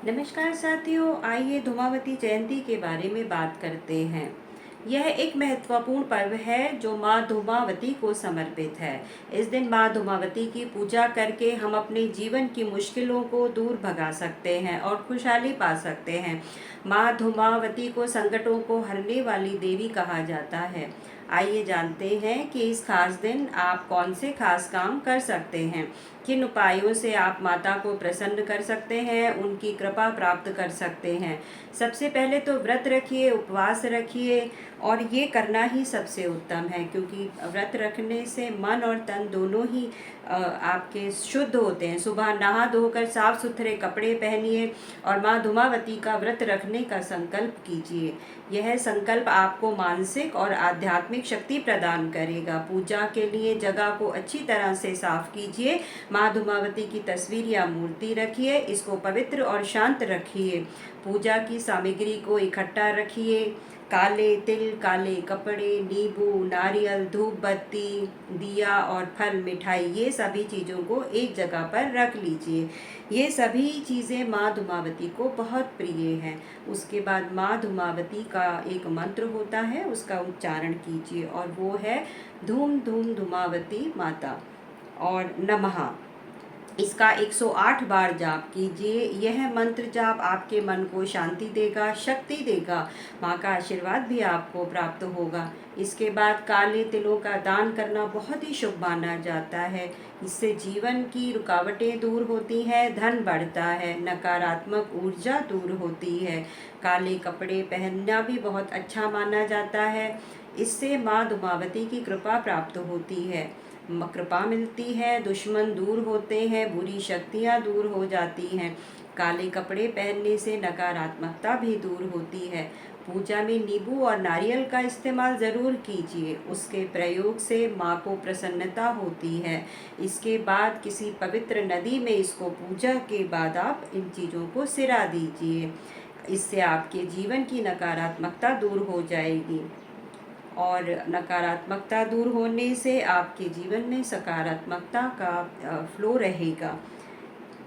नमस्कार साथियों, आइए धूमावती जयंती के बारे में बात करते हैं। यह एक महत्वपूर्ण पर्व है जो माँ धूमावती को समर्पित है। इस दिन माँ धूमावती की पूजा करके हम अपने जीवन की मुश्किलों को दूर भगा सकते हैं और खुशहाली पा सकते हैं। माँ धूमावती को संकटों को हरने वाली देवी कहा जाता है। आइए जानते हैं कि इस खास दिन आप कौन से खास काम कर सकते हैं, किन उपायों से आप माता को प्रसन्न कर सकते हैं, उनकी कृपा प्राप्त कर सकते हैं। सबसे पहले तो व्रत रखिए, उपवास रखिए और ये करना ही सबसे उत्तम है, क्योंकि व्रत रखने से मन और तन दोनों ही आपके शुद्ध होते हैं। सुबह नहा धोकर साफ सुथरे कपड़े पहनिए और माँ धूमावती का व्रत रखने का संकल्प कीजिए। यह संकल्प आपको मानसिक और आध्यात्मिक शक्ति प्रदान करेगा। पूजा के लिए जगह को अच्छी तरह से साफ कीजिए। माँ धूमावती की तस्वीर या मूर्ति रखिए, इसको पवित्र और शांत रखिए। पूजा की सामग्री को इकट्ठा रखिए। काले तिल, काले कपड़े, नींबू, नारियल, धूप बत्ती, दिया और फल, मिठाई, ये सभी चीज़ों को एक जगह पर रख लीजिए। ये सभी चीज़ें माँ धूमावती को बहुत प्रिय हैं। उसके बाद माँ धूमावती का एक मंत्र होता है, उसका उच्चारण कीजिए और वो है धूम धूम धूमावती माता और नमः। इसका 108 बार जाप कीजिए। यह मंत्र जाप आपके मन को शांति देगा, शक्ति देगा। माँ का आशीर्वाद भी आपको प्राप्त होगा। इसके बाद काले तिलों का दान करना बहुत ही शुभ माना जाता है। इससे जीवन की रुकावटें दूर होती हैं, धन बढ़ता है, नकारात्मक ऊर्जा दूर होती है। काले कपड़े पहनना भी बहुत अच्छा माना जाता है। इससे माँ धूमावती की कृपा प्राप्त होती है, कृपा मिलती है, दुश्मन दूर होते हैं, बुरी शक्तियाँ दूर हो जाती हैं। काले कपड़े पहनने से नकारात्मकता भी दूर होती है। पूजा में नींबू और नारियल का इस्तेमाल ज़रूर कीजिए, उसके प्रयोग से माँ को प्रसन्नता होती है। इसके बाद किसी पवित्र नदी में इसको पूजा के बाद आप इन चीज़ों को सिरा दीजिए। इससे आपके जीवन की नकारात्मकता दूर हो जाएगी और नकारात्मकता दूर होने से आपके जीवन में सकारात्मकता का फ्लो रहेगा।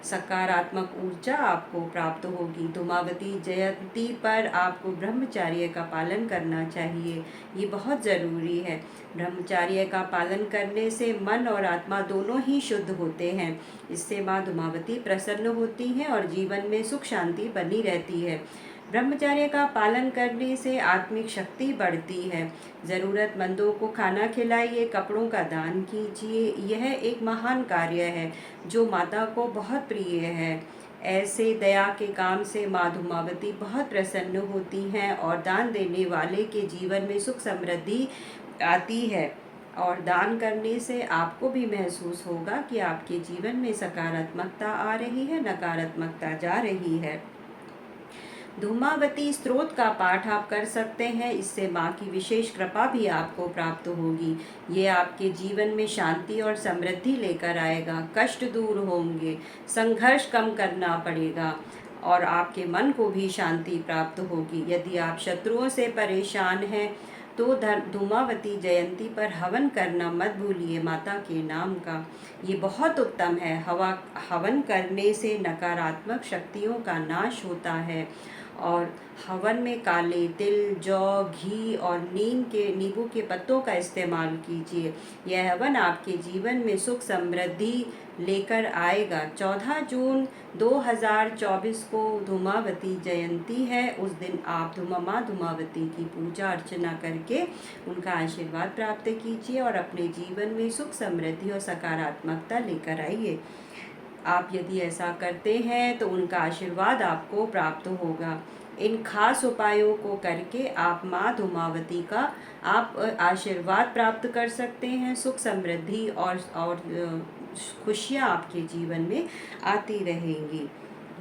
सकारात्मक ऊर्जा आपको प्राप्त होगी। धूमावती जयंती पर आपको ब्रह्मचर्य का पालन करना चाहिए, ये बहुत ज़रूरी है। ब्रह्मचर्य का पालन करने से मन और आत्मा दोनों ही शुद्ध होते हैं। इससे माँ धूमावती प्रसन्न होती हैं और जीवन में सुख शांति बनी रहती है। ब्रह्मचर्य का पालन करने से आत्मिक शक्ति बढ़ती है। ज़रूरतमंदों को खाना खिलाइए, कपड़ों का दान कीजिए। यह एक महान कार्य है जो माता को बहुत प्रिय है। ऐसे दया के काम से माँ धूमावती बहुत प्रसन्न होती हैं और दान देने वाले के जीवन में सुख समृद्धि आती है। और दान करने से आपको भी महसूस होगा कि आपके जीवन में सकारात्मकता आ रही है, नकारात्मकता जा रही है। धूमावती स्तोत्र का पाठ आप कर सकते हैं, इससे माँ की विशेष कृपा भी आपको प्राप्त होगी। ये आपके जीवन में शांति और समृद्धि लेकर आएगा, कष्ट दूर होंगे, संघर्ष कम करना पड़ेगा और आपके मन को भी शांति प्राप्त होगी। यदि आप शत्रुओं से परेशान हैं तो धूमावती जयंती पर हवन करना मत भूलिए माता के नाम का, ये बहुत उत्तम है। हवन करने से नकारात्मक शक्तियों का नाश होता है। और हवन में काले तिल, जौ, घी और नींबू के पत्तों का इस्तेमाल कीजिए। यह हवन आपके जीवन में सुख समृद्धि लेकर आएगा। 14 जून 2024 को धूमावती जयंती है। उस दिन आप माँ धूमावती की पूजा अर्चना करके उनका आशीर्वाद प्राप्त कीजिए और अपने जीवन में सुख समृद्धि और सकारात्मकता लेकर आइए। आप यदि ऐसा करते हैं तो उनका आशीर्वाद आपको प्राप्त होगा। इन खास उपायों को करके आप माँ धूमावती का आप आशीर्वाद प्राप्त कर सकते हैं। सुख समृद्धि और खुशियाँ आपके जीवन में आती रहेंगी।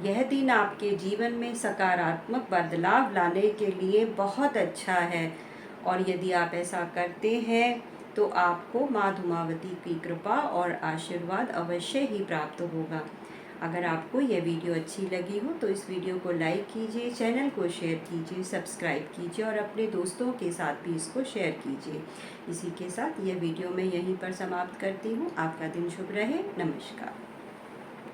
यह दिन आपके जीवन में सकारात्मक बदलाव लाने के लिए बहुत अच्छा है और यदि आप ऐसा करते हैं तो आपको माँ धूमावती की कृपा और आशीर्वाद अवश्य ही प्राप्त होगा। अगर आपको यह वीडियो अच्छी लगी हो तो इस वीडियो को लाइक कीजिए, चैनल को शेयर कीजिए, सब्सक्राइब कीजिए और अपने दोस्तों के साथ भी इसको शेयर कीजिए। इसी के साथ यह वीडियो मैं यहीं पर समाप्त करती हूँ। आपका दिन शुभ रहे। नमस्कार।